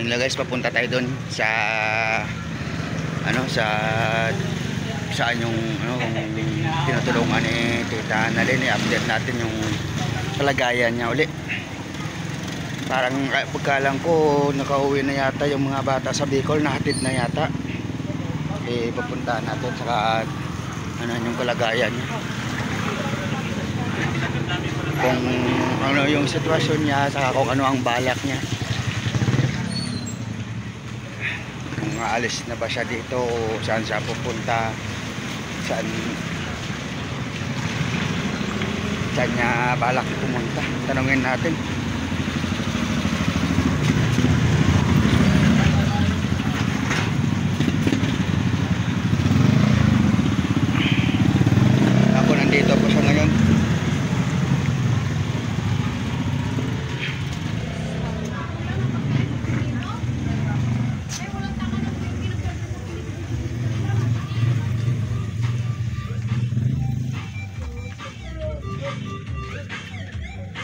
yun lang guys, papunta tayo doon sa ano, saan yung kung tinutulungan ni Tita Annalyn. I-update natin yung kalagayan niya uli. Parang pagkalang ko nakauwi na yata yung mga bata sa Bicol, nahatid na yata. Papuntahan natin saka ano yung kalagayan niya, kung ano yung sitwasyon niya, saka kung ano ang balak niya, kung aalis na ba siya dito o saan siya pupunta, saan niya balak pumunta. Tanungin natin. Ako nandito po siya ngayon.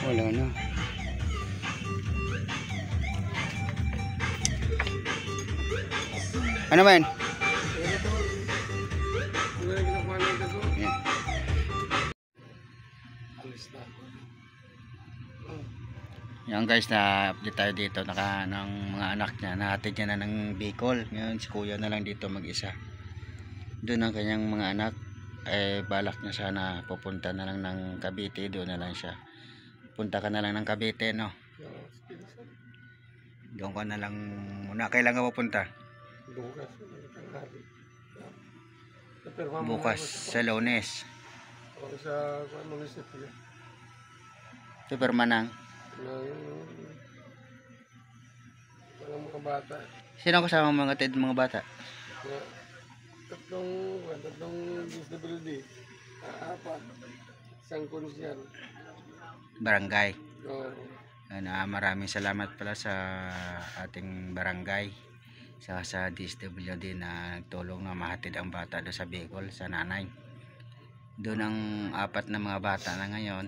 Wala na. Ano man? Yan guys, na-update tayo dito ng mga anak niya. Nahatid niya na ng Bicol. Ngayon si kuya na lang dito mag-isa. Doon ang kanyang mga anak. Balak niya sana pupunta na lang ng Cavite. Doon na lang siya. Punta ka na lang ng Cavite, no? Doon ka na lang muna. Kailan ka pupunta? Bukas sa Lunes. Sa munisipyo. Supermanang. Mga bata. Sino kasama mga bata? Tatlong disability. Apat. Isang konsyal. Barangay. Oo. Maraming salamat pala sa ating barangay sa DSWD na nagtulong na mahatid ang bata doon sa Bicol sa nanay. Doon ang apat na mga bata na ngayon.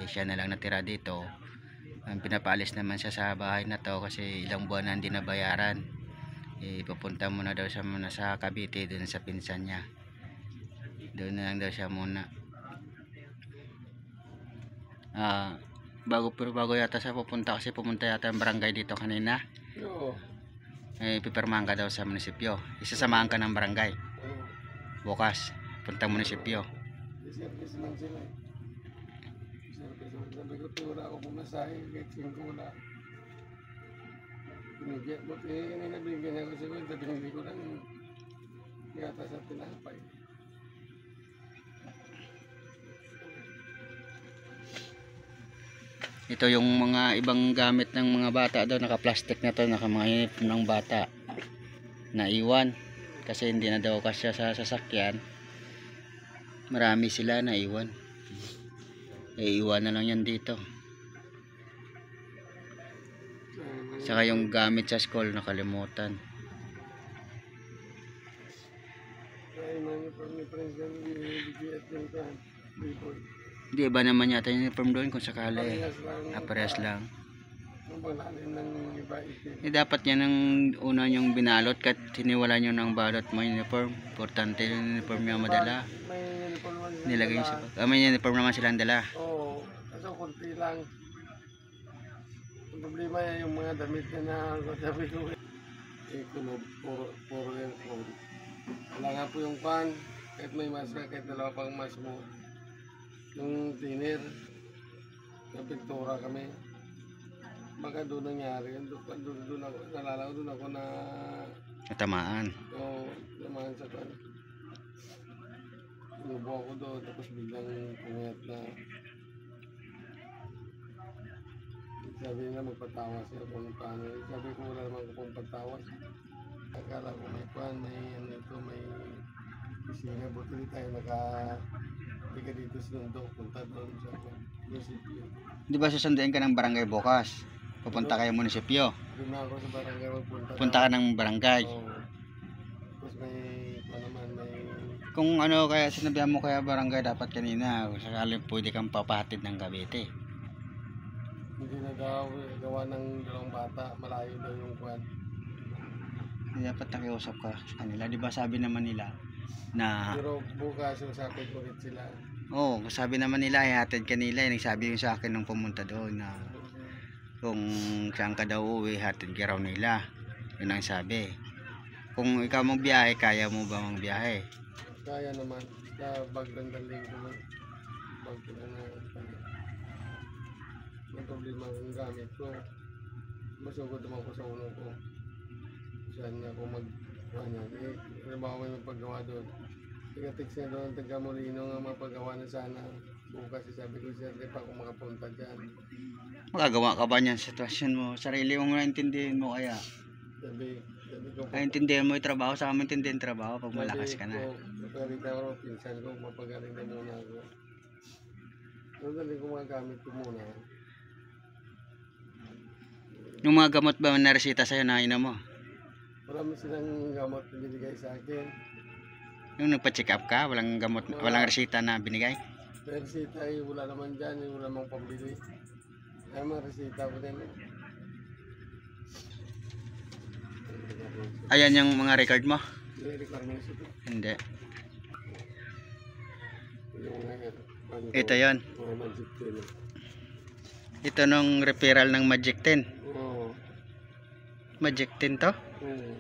Siya na lang natira dito. Pinapaalis naman siya sa bahay na to kasi ilang buwan na hindi nabayaran. Pupunta muna daw siya sa Cavite, doon sa pinsan niya. Doon na lang daw siya muna. Bago yata siya pupunta kasi pumunta yata ang barangay dito kanina. Oo. Pipirmahan ka daw sa munisipyo. Isasamahan ka ng barangay. Oo. Bukas, punta munisipyo. Service lang sila. Sabi ko, wala ako pumasahe. Kahit 5 wala. Binigyan mo. Nabigyan niya ko siya. Binigyan ko lang yata sa tinapay. Ito yung mga ibang gamit ng mga bata daw, naka-plastic na to, mga uniform ng bata. Naiwan kasi hindi na daw kasya sa sasakyan. Marami sila naiwan. Iiwan na lang yan dito. Saka yung gamit sa school nakalimutan. Di ba naman yata yung uniform doon kung sakali? Parehas lang. Dapat yan ang una yung binalot kahit hiniwala nyo ng balot mo uniform. Importante yung uniform nyo madala. Nilagay nyo sa bag. May uniform naman silang dala. Oo. Kasi kunti lang. Ang problema yan yung mga damit na sabi ko. Puro yan. Wala nga po yung pan. Kahit may maska, kahit dalawa pang mas mo. Yung thinner, na pintura kami. Baka doon nangyari. Doon ako, nalala ko doon ako na Natamaan. Oo, naman sa pan. Inubo ako doon, tapos biglang pumayat na. Sabi nila magpatawas siya kung paano. Sabi ko wala naman kung pagtawas. Akala ko may pan, may ano ito, may pisina. Buti hindi tayo hindi ka dito sinundo, punta doon sa munisipyo. Di ba susunduin ka ng barangay bukas? Pupunta kayo munisipyo. Doon na ako sa barangay magpunta. Punta ka ng barangay. Oo. Tapos may, naman, may... Kung ano kaya sinabihan mo kaya barangay dapat kanina, sakali pwede kang papahatid ng Cavite. Hindi na daw gawa ng dalawang bata, malayo daw yung kwan. dapat nakiusap ka sa kanila. Di ba sabi naman nila na, Pero bukas usapin ko ulit sila. sabi naman nila, ihatid kanila. Nagsabi yung sa akin nung pumunta doon na kung saan ka daw uwi, hatid ka raw nila. Yun ang sabi. Kung ikaw magbiyahe, kaya mo ba magbiyahe? Kaya naman. Sa bagdandaling ko man. Bag ko na na. Ang problema kung gamit ko. Masugod naman ko sa ulo ko. Saan na ako mag-kanya. Halimbawa may mapagawa doon. Tiga-text na doon, taga Molino nga mapagawa na sana. Bukas sabi ko siya, di pa ako makapunta dyan. Magagawa ka ba niyan sa sitwasyon mo? Sarili mong naintindihin mo kaya? Sabi ko, Naintindihan mo yung trabaho, sa amin intindihin trabaho pag malakas ka na. Magaling na ako, pinsan ko, mapagaling na muna ako. Magaling ko mga gamit ko muna. Yung mga gamot ba na resita sa'yo na inom mo? Marami silang gamot na binigay sa akin. Yung nagpa-check up ka, walang gamot, walang resita na binigay? Pero resita ay wala naman dyan, wala namang pambili. Kaya mga resita ko din. Ayan yung mga record mo? I-requirements ito. Hindi. Yung Ito yon. mga magic pen. Ito nung referral ng Magic 10. Oo. Magic 10 to? Oo.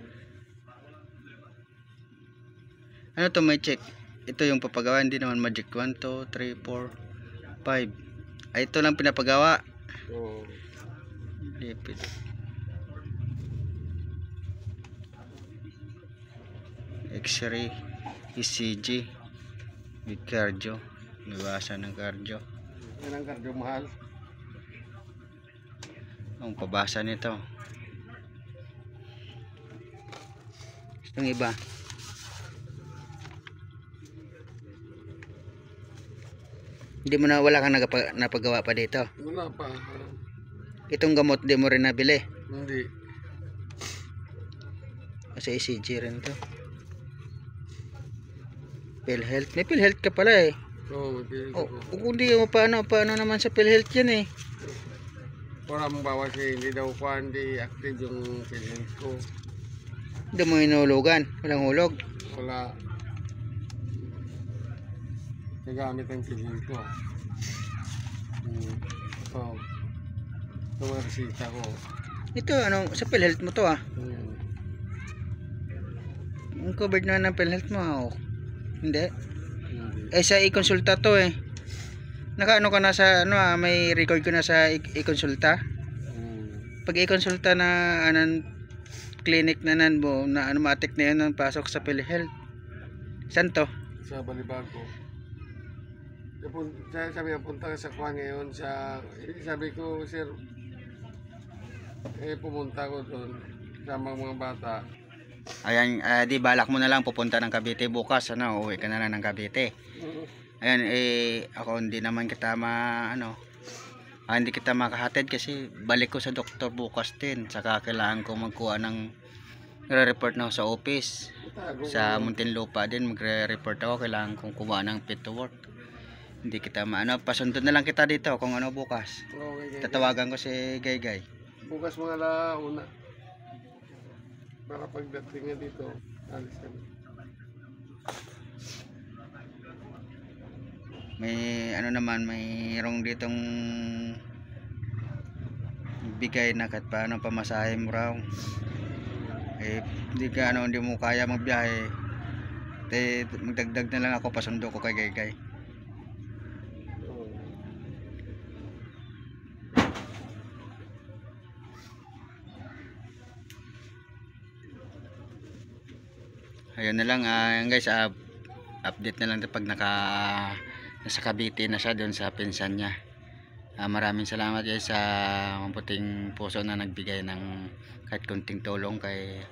Ano to may check? Ito yung papagawa, hindi naman Magic 1, 2, 3, 4, 5. Ay, ito lang pinapagawa. Oo. Lipid. X-ray, ECG, with cardio. Nabasa ng cardio. Yan ang cardio mahal. Ang pabasa nito. Itong iba. Hindi mo na, wala kang napagawa pa dito. Wala pa. Itong gamot di mo rin nabili. Hindi. Kasi ECG rin to. PhilHealth. May PhilHealth ka pala eh. Oo, Kung di mo paano naman sa PhilHealth yan eh. para mabawas hindi daw pa hindi active yung feelings ko. Hindi mo inulugan. Walang hulog. Wala. Nagamit ang feelings ko. Oo. Ito mga resita ko. Ito ano, sa PhilHealth mo to ah. Yung covered na ng PhilHealth mo ah. Hindi. Eh sa i-consulta to eh. Nakaano ka na sa ano ah, may record ko na sa i-consulta. Pag i-consulta na anong clinic na nan mo na automatic na yun ang pasok sa PhilHealth. Saan to? Sa Balibago. Sabi nga punta ka sa kuha ngayon sa sabi ko sir pumunta ko doon sama mga bata. Ayan, di balak mo na lang pupunta ng Cavite bukas, ano, uwi ka na lang ng Cavite. Ayan, ako hindi naman kita hindi kita makahatid kasi balik ko sa doktor bukas din. Saka kailangan ko magkuha ng report na sa office. Sa Muntinlupa din magre-report ako, kailangan kong kuha ng fit to work. Hindi kita pasundot na lang kita dito kung ano bukas. Okay, Tatawagan ko si Gaygay. bukas mga alauna. Para pagdating nga dito, alis kami. May naman, mayroong ditong bigay na kahit paano pamasahe mo raw. Hindi mo kaya magbiyahe. Magdagdag na lang ako, pasundo ko kay Gaygay. Ayun na lang guys, update na lang pag nasa Cavite na siya doon sa pinsan niya. Maraming salamat guys sa mabuting puso na nagbigay ng kahit kunting tulong kay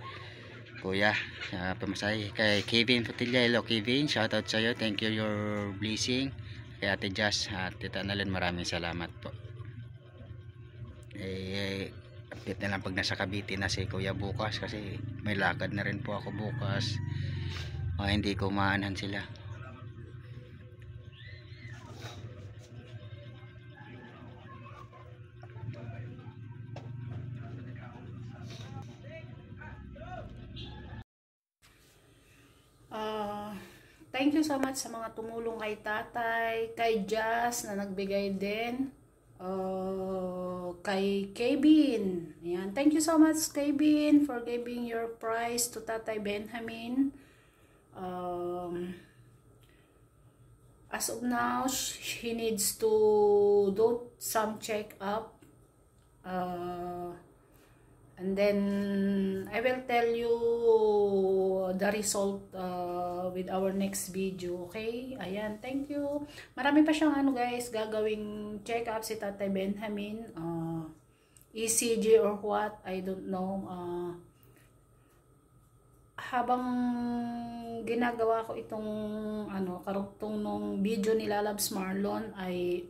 kuya sa pamasahe. Kay Kevin Fatilla, hello Kevin, shoutout sa iyo, thank you your blessing. Kay Ate Jazz at Tita Annalyn, maraming salamat po. Update na lang pag nasa Cavite na si kuya bukas kasi may lakad na rin po ako bukas. Hindi ko maanan sila. thank you so much sa mga tumulong kay tatay, kay Jazz na nagbigay din, kay Kevin. Ayan, thank you so much Kevin for giving your prize to Tatay Benjamin. As of now, he needs to do some check-up. And then I will tell you the result with our next video, okay? Ayan, thank you. Marami pa siyang guys, gagawing check-up si Tatay Benjamin. ECG or what, I don't know. Habang ginagawa ko itong karugtong nung video nila Labs Marlon, ay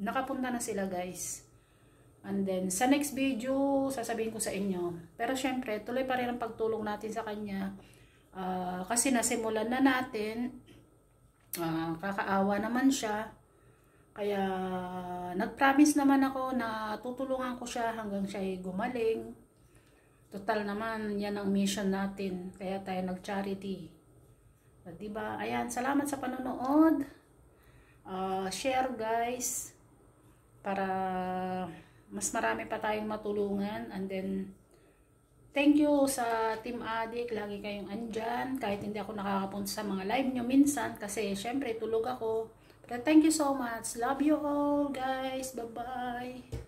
nakapunta na sila guys. And then, sa next video, sasabihin ko sa inyo. Pero syempre, tuloy pa rin ang pagtulong natin sa kanya. Kasi nasimulan na natin. Kakaawa naman siya. Kaya, nag-promise naman ako na tutulungan ko siya hanggang siya ay gumaling. Total naman, yan ang mission natin. Kaya tayo nag-charity. Diba? Ayan, salamat sa panonood. Share guys. Para mas marami pa tayong matulungan. And then, thank you sa Team Adik. Lagi kayong andyan. Kahit hindi ako nakakapunta sa mga live nyo minsan. Kasi, syempre, tulog ako. But thank you so much. Love you all, guys. Bye-bye.